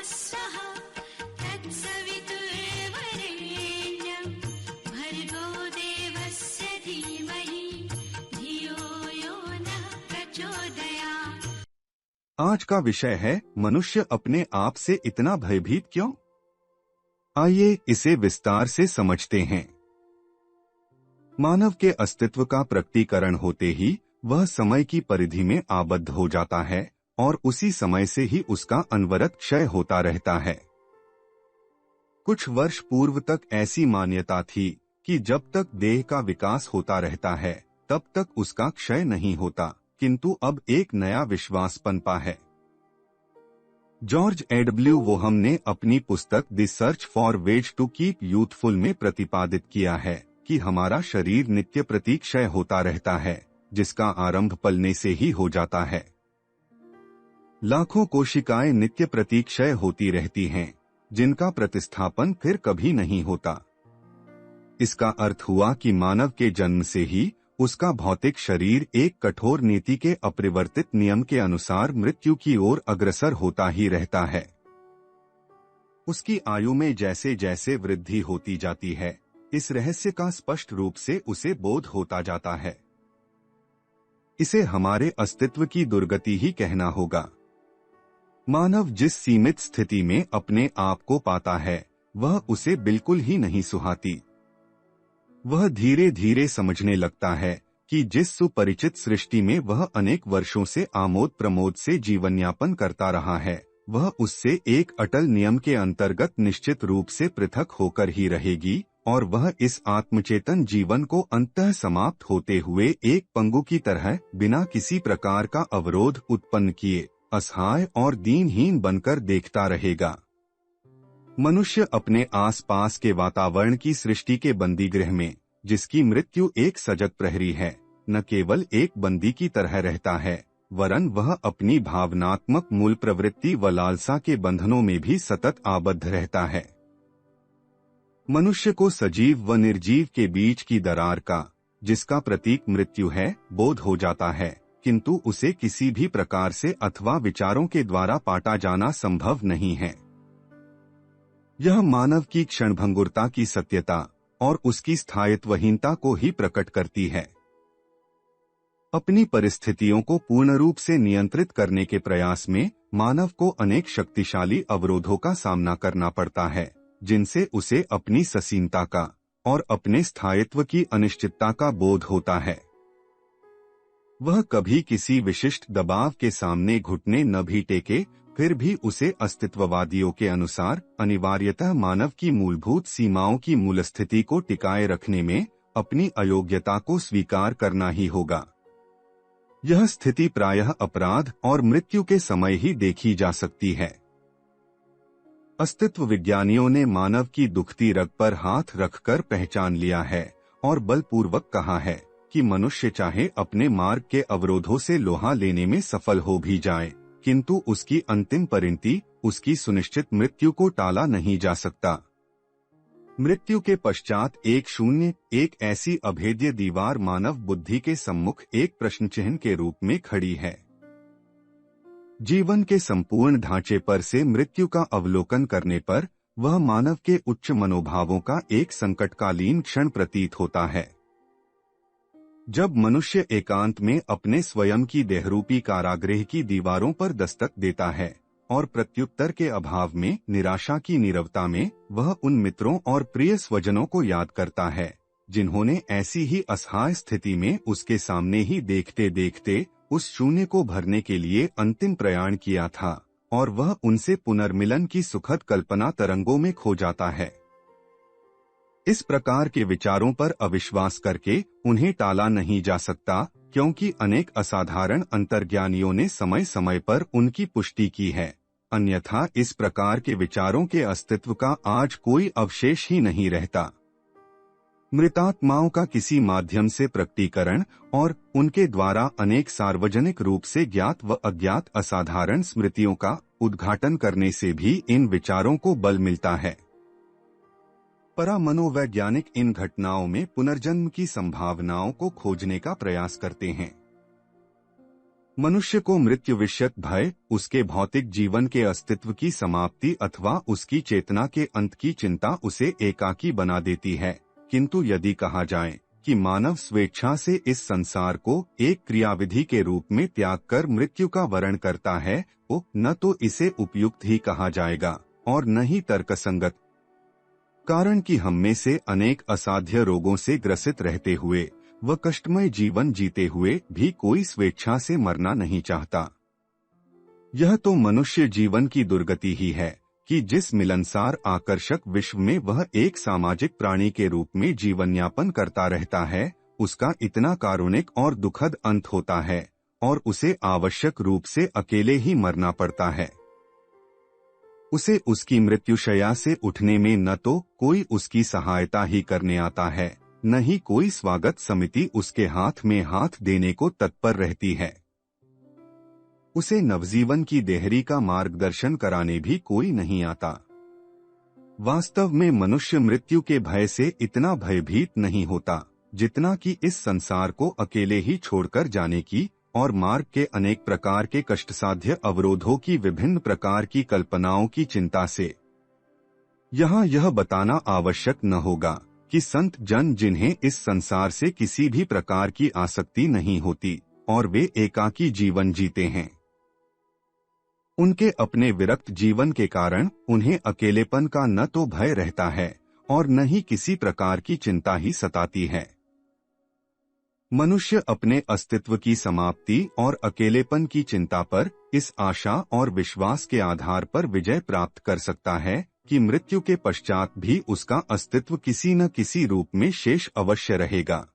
स्वः तत्सवितुर्वरेण्यं भर्गो देवस्य धीमहि धियो यो नः प्रचोदयात्। आज का विषय है मनुष्य अपने आप से इतना भयभीत क्यों? आइए इसे विस्तार से समझते हैं। मानव के अस्तित्व का प्रकटीकरण होते ही वह समय की परिधि में आबद्ध हो जाता है और उसी समय से ही उसका अनवरत क्षय होता रहता है। कुछ वर्ष पूर्व तक ऐसी मान्यता थी कि जब तक देह का विकास होता रहता है तब तक उसका क्षय नहीं होता, किंतु अब एक नया विश्वास पनपा है। जॉर्ज एडब्ल्यू वोहम ने अपनी पुस्तक the search for ways to keep youthful में प्रतिपादित किया है कि हमारा शरीर नित्य प्रति क्षय होता रहता है, जिसका आरंभ पलने से ही हो जाता है। लाखों कोशिकाएं नित्य प्रति क्षय होती रहती हैं, जिनका प्रतिस्थापन फिर कभी नहीं होता। इसका अर्थ हुआ कि मानव के जन्म से ही उसका भौतिक शरीर एक कठोर नीति के अपरिवर्तित नियम के अनुसार मृत्यु की ओर अग्रसर होता ही रहता है। उसकी आयु में जैसे जैसे वृद्धि होती जाती है, इस रहस्य का स्पष्ट रूप से उसे बोध होता जाता है। इसे हमारे अस्तित्व की दुर्गति ही कहना होगा। मानव जिस सीमित स्थिति में अपने आप को पाता है, वह उसे बिल्कुल ही नहीं सुहाती। वह धीरे धीरे समझने लगता है कि जिस सुपरिचित सृष्टि में वह अनेक वर्षों से आमोद प्रमोद से जीवन यापन करता रहा है, वह उससे एक अटल नियम के अंतर्गत निश्चित रूप से पृथक होकर ही रहेगी और वह इस आत्मचेतन जीवन को अंततः समाप्त होते हुए एक पंगु की तरह बिना किसी प्रकार का अवरोध उत्पन्न किए असहाय और दीनहीन बनकर देखता रहेगा। मनुष्य अपने आसपास के वातावरण की सृष्टि के बंदीगृह में, जिसकी मृत्यु एक सजग प्रहरी है, न केवल एक बंदी की तरह रहता है, वरन वह अपनी भावनात्मक मूल प्रवृत्ति व लालसा के बंधनों में भी सतत आबद्ध रहता है। मनुष्य को सजीव व निर्जीव के बीच की दरार का, जिसका प्रतीक मृत्यु है, बोध हो जाता है, किंतु उसे किसी भी प्रकार से अथवा विचारों के द्वारा पाटा जाना संभव नहीं है। यह मानव की क्षणभंगुरता की सत्यता और उसकी स्थायित्वहीनता को ही प्रकट करती है। अपनी परिस्थितियों को पूर्ण रूप से नियंत्रित करने के प्रयास में मानव को अनेक शक्तिशाली अवरोधों का सामना करना पड़ता है, जिनसे उसे अपनी ससीमता का और अपने स्थायित्व की अनिश्चितता का बोध होता है। वह कभी किसी विशिष्ट दबाव के सामने घुटने न भी टेके, फिर भी उसे अस्तित्ववादियों के अनुसार अनिवार्यतः मानव की मूलभूत सीमाओं की मूल स्थिति को टिकाए रखने में अपनी अयोग्यता को स्वीकार करना ही होगा। यह स्थिति प्रायः अपराध और मृत्यु के समय ही देखी जा सकती है। अस्तित्व विज्ञानियों ने मानव की दुखती रग पर हाथ रखकर पहचान लिया है और बलपूर्वक कहा है कि मनुष्य चाहे अपने मार्ग के अवरोधों से लोहा लेने में सफल हो भी जाए, किंतु उसकी अंतिम परिणति, उसकी सुनिश्चित मृत्यु को टाला नहीं जा सकता। मृत्यु के पश्चात एक ऐसी अभेद्य दीवार मानव बुद्धि के सम्मुख एक प्रश्न चिन्ह के रूप में खड़ी है। जीवन के संपूर्ण ढांचे पर से मृत्यु का अवलोकन करने पर वह मानव के उच्च मनोभावों का एक संकटकालीन क्षण प्रतीत होता है। जब मनुष्य एकांत में अपने स्वयं की देहरूपी कारागृह की दीवारों पर दस्तक देता है और प्रत्युत्तर के अभाव में, निराशा की नीरवता में वह उन मित्रों और प्रिय स्वजनों को याद करता है जिन्होंने ऐसी ही असहाय स्थिति में उसके सामने ही देखते देखते उस शून्य को भरने के लिए अंतिम प्रयाण किया था, और वह उनसे पुनर्मिलन की सुखद कल्पना तरंगों में खो जाता है। इस प्रकार के विचारों पर अविश्वास करके उन्हें टाला नहीं जा सकता, क्योंकि अनेक असाधारण अंतर्ज्ञानियों ने समय समय पर उनकी पुष्टि की है। अन्यथा इस प्रकार के विचारों के अस्तित्व का आज कोई अवशेष ही नहीं रहता। मृतात्माओं का किसी माध्यम से प्रकटीकरण और उनके द्वारा अनेक सार्वजनिक रूप से ज्ञात व अज्ञात असाधारण स्मृतियों का उद्घाटन करने से भी इन विचारों को बल मिलता है। परामनोवैज्ञानिक इन घटनाओं में पुनर्जन्म की संभावनाओं को खोजने का प्रयास करते हैं। मनुष्य को मृत्यु विषयक भय उसके भौतिक जीवन के अस्तित्व की समाप्ति अथवा उसकी चेतना के अंत की चिंता उसे एकाकी बना देती है। किंतु यदि कहा जाए कि मानव स्वेच्छा से इस संसार को एक क्रियाविधि के रूप में त्याग कर मृत्यु का वरण करता है, वो न तो इसे उपयुक्त ही कहा जाएगा और न ही तर्कसंगत। कारण कि हम में से अनेक असाध्य रोगों से ग्रसित रहते हुए व कष्टमय जीवन जीते हुए भी कोई स्वेच्छा से मरना नहीं चाहता। यह तो मनुष्य जीवन की दुर्गति ही है कि जिस मिलनसार आकर्षक विश्व में वह एक सामाजिक प्राणी के रूप में जीवन यापन करता रहता है, उसका इतना कारुणिक और दुखद अंत होता है और उसे आवश्यक रूप से अकेले ही मरना पड़ता है। उसे उसकी मृत्युशैया से उठने में न तो कोई उसकी सहायता ही करने आता है, न ही कोई स्वागत समिति उसके हाथ में हाथ देने को तत्पर रहती है। उसे नवजीवन की देहरी का मार्गदर्शन कराने भी कोई नहीं आता। वास्तव में मनुष्य मृत्यु के भय से इतना भयभीत नहीं होता जितना कि इस संसार को अकेले ही छोड़कर जाने की और मार्ग के अनेक प्रकार के कष्टसाध्य अवरोधों की विभिन्न प्रकार की कल्पनाओं की चिंता से। यहाँ यह बताना आवश्यक न होगा कि संत जन जिन्हें इस संसार से किसी भी प्रकार की आसक्ति नहीं होती और वे एकाकी जीवन जीते हैं, उनके अपने विरक्त जीवन के कारण उन्हें अकेलेपन का न तो भय रहता है और न ही किसी प्रकार की चिंता ही सताती है। मनुष्य अपने अस्तित्व की समाप्ति और अकेलेपन की चिंता पर इस आशा और विश्वास के आधार पर विजय प्राप्त कर सकता है कि मृत्यु के पश्चात भी उसका अस्तित्व किसी न किसी रूप में शेष अवश्य रहेगा।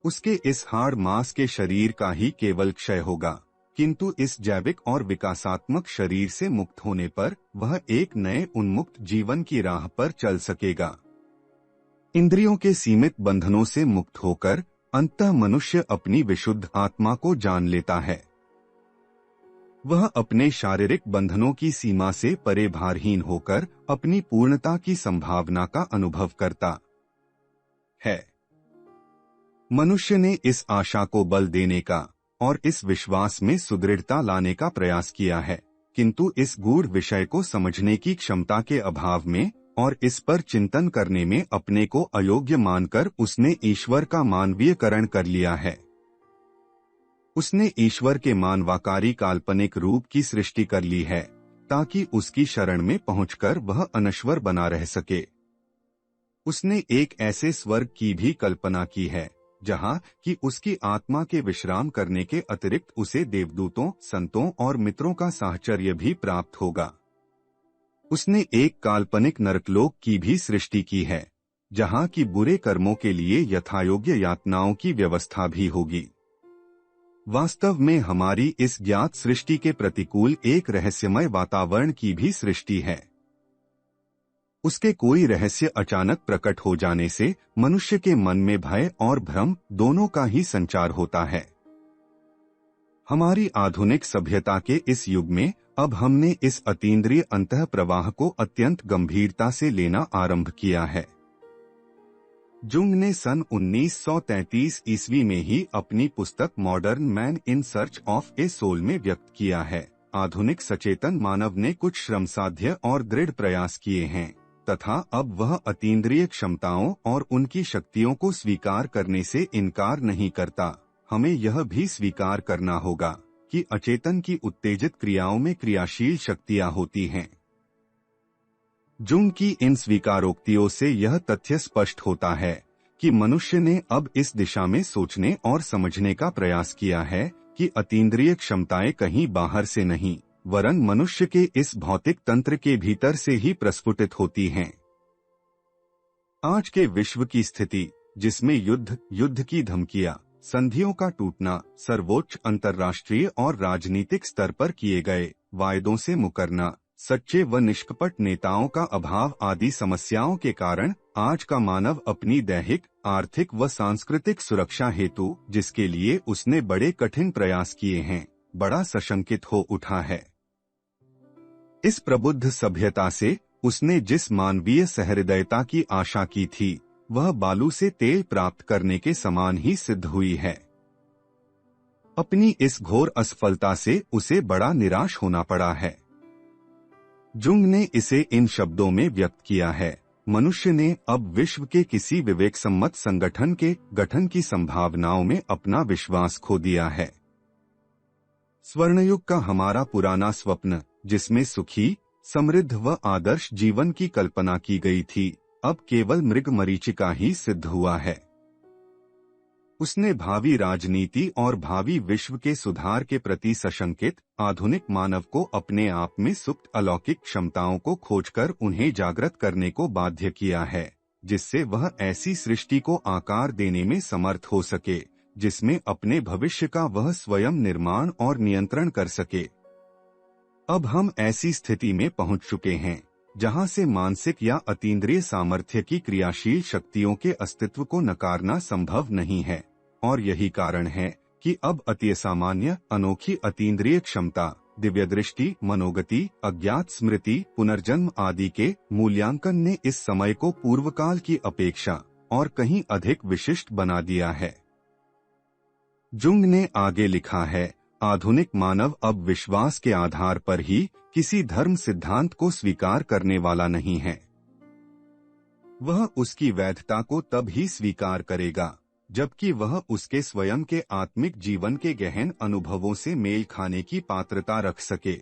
उसके इस हाड़ मांस के शरीर का ही केवल क्षय होगा, किंतु इस जैविक और विकासात्मक शरीर से मुक्त होने पर वह एक नए उन्मुक्त जीवन की राह पर चल सकेगा। इंद्रियों के सीमित बंधनों से मुक्त होकर अंततः मनुष्य अपनी विशुद्ध आत्मा को जान लेता है। वह अपने शारीरिक बंधनों की सीमा से परे भारहीन होकर अपनी पूर्णता की संभावना का अनुभव करता है। मनुष्य ने इस आशा को बल देने का और इस विश्वास में सुदृढ़ता लाने का प्रयास किया है, किंतु इस गूढ़ विषय को समझने की क्षमता के अभाव में और इस पर चिंतन करने में अपने को अयोग्य मानकर उसने ईश्वर का मानवीयकरण कर लिया है। उसने ईश्वर के मानवाकारी काल्पनिक रूप की सृष्टि कर ली है ताकि उसकी शरण में पहुंचकर वह अनश्वर बना रह सके। उसने एक ऐसे स्वर्ग की भी कल्पना की है जहां कि उसकी आत्मा के विश्राम करने के अतिरिक्त उसे देवदूतों, संतों और मित्रों का साहचर्य भी प्राप्त होगा। उसने एक काल्पनिक नरकलोक की भी सृष्टि की है जहां की बुरे कर्मों के लिए यथायोग्य यातनाओं की व्यवस्था भी होगी। वास्तव में हमारी इस ज्ञात सृष्टि के प्रतिकूल एक रहस्यमय वातावरण की भी सृष्टि है। उसके कोई रहस्य अचानक प्रकट हो जाने से मनुष्य के मन में भय और भ्रम दोनों का ही संचार होता है। हमारी आधुनिक सभ्यता के इस युग में अब हमने इस अतीन्द्रिय अंतः प्रवाह को अत्यंत गंभीरता से लेना आरंभ किया है। जुंग ने सन 1933 ईस्वी में ही अपनी पुस्तक modern man in search of a soul में व्यक्त किया है। आधुनिक सचेतन मानव ने कुछ श्रमसाध्य और दृढ़ प्रयास किए हैं तथा अब वह अतीन्द्रिय क्षमताओं और उनकी शक्तियों को स्वीकार करने से इनकार नहीं करता। हमें यह भी स्वीकार करना होगा कि अचेतन की उत्तेजित क्रियाओं में क्रियाशील शक्तियां होती हैं। जुंग की इन स्वीकारोक्तियों से यह तथ्य स्पष्ट होता है कि मनुष्य ने अब इस दिशा में सोचने और समझने का प्रयास किया है कि अतीन्द्रिय क्षमताएं कहीं बाहर से नहीं वरन मनुष्य के इस भौतिक तंत्र के भीतर से ही प्रस्फुटित होती हैं। आज के विश्व की स्थिति, जिसमें युद्ध की धमकियां, संधियों का टूटना, सर्वोच्च अंतर्राष्ट्रीय और राजनीतिक स्तर पर किए गए वायदों से मुकरना, सच्चे व निष्कपट नेताओं का अभाव आदि समस्याओं के कारण आज का मानव अपनी दैहिक, आर्थिक व सांस्कृतिक सुरक्षा हेतु जिसके लिए उसने बड़े कठिन प्रयास किए हैं, बड़ा सशंकित हो उठा है। इस प्रबुद्ध सभ्यता से उसने जिस मानवीय सहृदयता की आशा की थी वह बालू से तेल प्राप्त करने के समान ही सिद्ध हुई है। अपनी इस घोर असफलता से उसे बड़ा निराश होना पड़ा है। जुंग ने इसे इन शब्दों में व्यक्त किया है, मनुष्य ने अब विश्व के किसी विवेक सम्मत संगठन के गठन की संभावनाओं में अपना विश्वास खो दिया है। स्वर्णयुग का हमारा पुराना स्वप्न, जिसमें सुखी, समृद्ध व आदर्श जीवन की कल्पना की गई थी, अब केवल मृग मरीचिका ही सिद्ध हुआ है। उसने भावी राजनीति और भावी विश्व के सुधार के प्रति सशंकित आधुनिक मानव को अपने आप में सुप्त अलौकिक क्षमताओं को खोजकर उन्हें जागृत करने को बाध्य किया है, जिससे वह ऐसी सृष्टि को आकार देने में समर्थ हो सके जिसमें अपने भविष्य का वह स्वयं निर्माण और नियंत्रण कर सके। अब हम ऐसी स्थिति में पहुंच चुके हैं जहां से मानसिक या अतीन्द्रिय सामर्थ्य की क्रियाशील शक्तियों के अस्तित्व को नकारना संभव नहीं है, और यही कारण है कि अब अति सामान्य अनोखी अतीन्द्रिय क्षमता, दिव्यदृष्टि, मनोगति, अज्ञात स्मृति, पुनर्जन्म आदि के मूल्यांकन ने इस समय को पूर्वकाल की अपेक्षा और कहीं अधिक विशिष्ट बना दिया है। जुंग ने आगे लिखा है, आधुनिक मानव अब विश्वास के आधार पर ही किसी धर्म सिद्धांत को स्वीकार करने वाला नहीं है। वह उसकी वैधता को तब ही स्वीकार करेगा जबकि वह उसके स्वयं के आत्मिक जीवन के गहन अनुभवों से मेल खाने की पात्रता रख सके।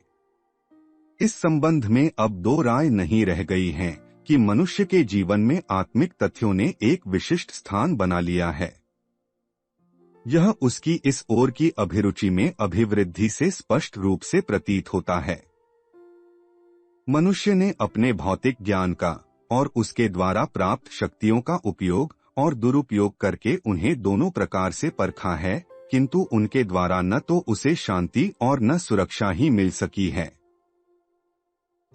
इस संबंध में अब दो राय नहीं रह गई हैं कि मनुष्य के जीवन में आत्मिक तथ्यों ने एक विशिष्ट स्थान बना लिया है। यह उसकी इस ओर की अभिरुचि में अभिवृद्धि से स्पष्ट रूप से प्रतीत होता है। मनुष्य ने अपने भौतिक ज्ञान का और उसके द्वारा प्राप्त शक्तियों का उपयोग और दुरुपयोग करके उन्हें दोनों प्रकार से परखा है, किंतु उनके द्वारा न तो उसे शांति और न सुरक्षा ही मिल सकी है।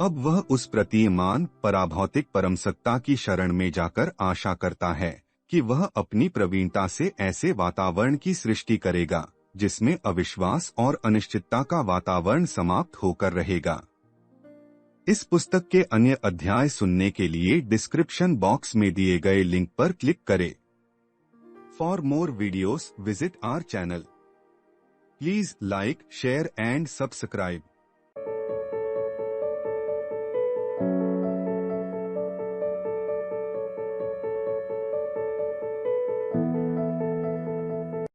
अब वह उस प्रतीयमान पराभौतिक परमसत्ता की शरण में जाकर आशा करता है कि वह अपनी प्रवीणता से ऐसे वातावरण की सृष्टि करेगा जिसमें अविश्वास और अनिश्चितता का वातावरण समाप्त होकर रहेगा। इस पुस्तक के अन्य अध्याय सुनने के लिए डिस्क्रिप्शन बॉक्स में दिए गए लिंक पर क्लिक करें। For more videos visit our channel. Please like, share and subscribe.